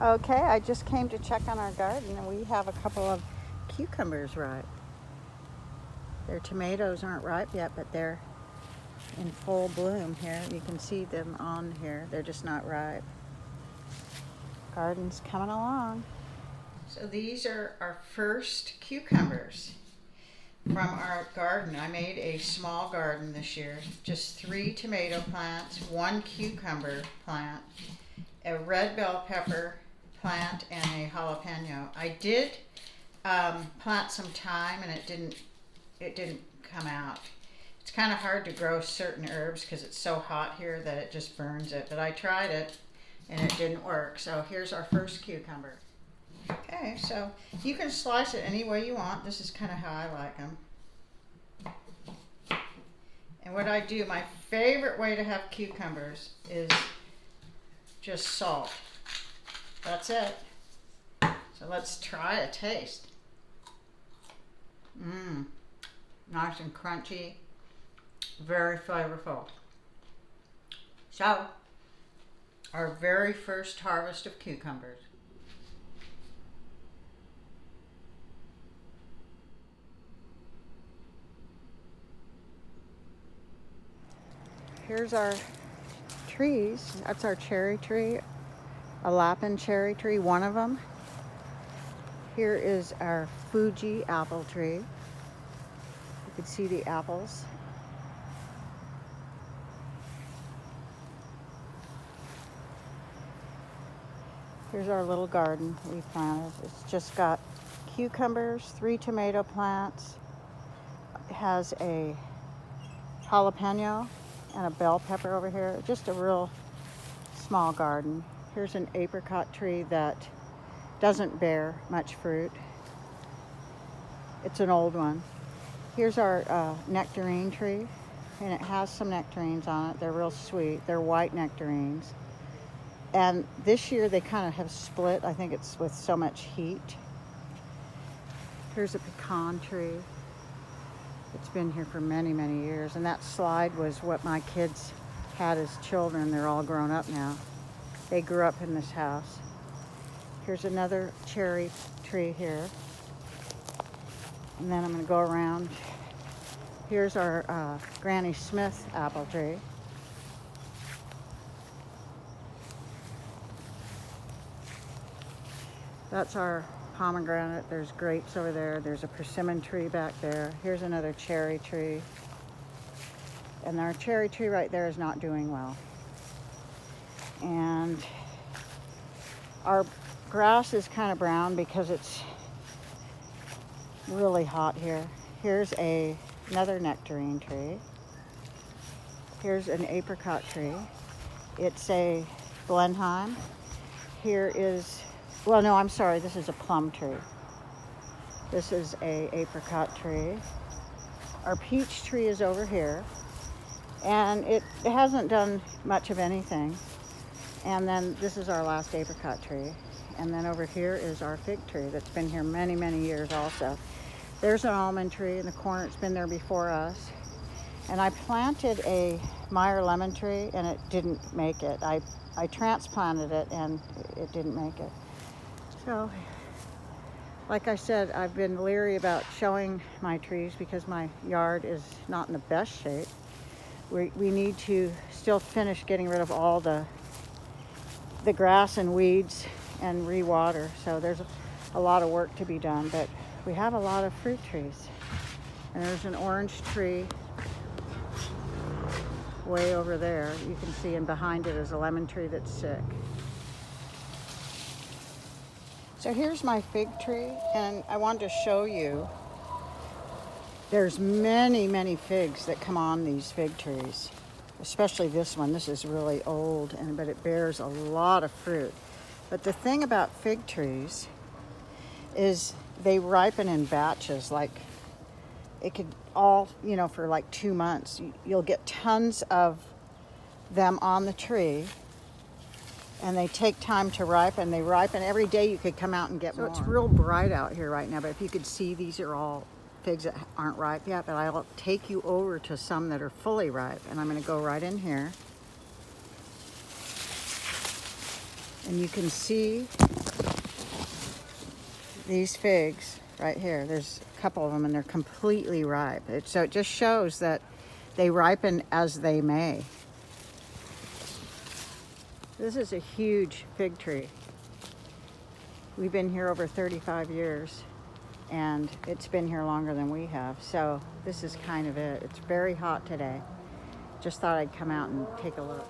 Okay, I just came to check on our garden and we have a couple of cucumbers ripe. Their tomatoes aren't ripe yet, but they're in full bloom here. You can see them on here. They're just not ripe. Garden's coming along. So these are our first cucumbers from our garden. I made a small garden this year. Just 3 tomato plants, 1 cucumber plant, a red bell pepper plant, and a jalapeno. I did plant some thyme and it didn't come out. It's kind of hard to grow certain herbs because it's so hot here that it just burns it, but I tried it and it didn't work. So here's our first cucumber. Okay, so you can slice it any way you want. This is kind of how I like them. And what I do, my favorite way to have cucumbers is just salt. That's it. So let's try a taste. Nice and crunchy, very flavorful. So, our very first harvest of cucumbers. Here's our trees. That's our cherry tree, a Lapin cherry tree, one of them. Here is our Fuji apple tree. You can see the apples. Here's our little garden we planted. It's just got cucumbers, 3 tomato plants. It has a jalapeno and a bell pepper over here. Just a real small garden. Here's an apricot tree that doesn't bear much fruit. It's an old one. Here's our nectarine tree, and it has some nectarines on it. They're real sweet. They're white nectarines. And this year they kind of have split. I think it's with so much heat. Here's a pecan tree. It's been here for many, many years. And that slide was what my kids had as children. They're all grown up now. They grew up in this house. Here's another cherry tree here. And then I'm going to go around. Here's our Granny Smith apple tree. That's our pomegranate. There's grapes over there. There's a persimmon tree back there. Here's another cherry tree. And our cherry tree right there is not doing well. And our grass is kind of brown because it's really hot here. Here's another nectarine tree. Here's an apricot tree. It's a Blenheim. Here is, well, no, I'm sorry, this is a plum tree. This is a apricot tree. Our peach tree is over here, and it hasn't done much of anything. And then this is our last apricot tree. And then over here is our fig tree that's been here many, many years also. There's an almond tree in the corner. It's been there before us. And I planted a Meyer lemon tree and it didn't make it. I transplanted it and it didn't make it. So, like I said, I've been leery about showing my trees because my yard is not in the best shape. We need to still finish getting rid of all the grass and weeds and re-water. So there's a lot of work to be done, but we have a lot of fruit trees. And there's an orange tree way over there. You can see, and behind it is a lemon tree that's sick. So here's my fig tree, and I wanted to show you there's many, many figs that come on these fig trees, especially this one. This is really old, but it bears a lot of fruit. But the thing about fig trees is they ripen in batches. Like, it could all, for like 2 months, you'll get tons of them on the tree, and they take time to ripen. They ripen every day. You could come out and get more. So it's real bright out here right now, but if you could see, these are all figs that aren't ripe yet, but I'll take you over to some that are fully ripe, and I'm going to go right in here. And you can see these figs right here, there's a couple of them and they're completely ripe. So it just shows that they ripen as they may. This is a huge fig tree. We've been here over 35 years and it's been here longer than we have. So this is kind of it. It's very hot today. Just thought I'd come out and take a look.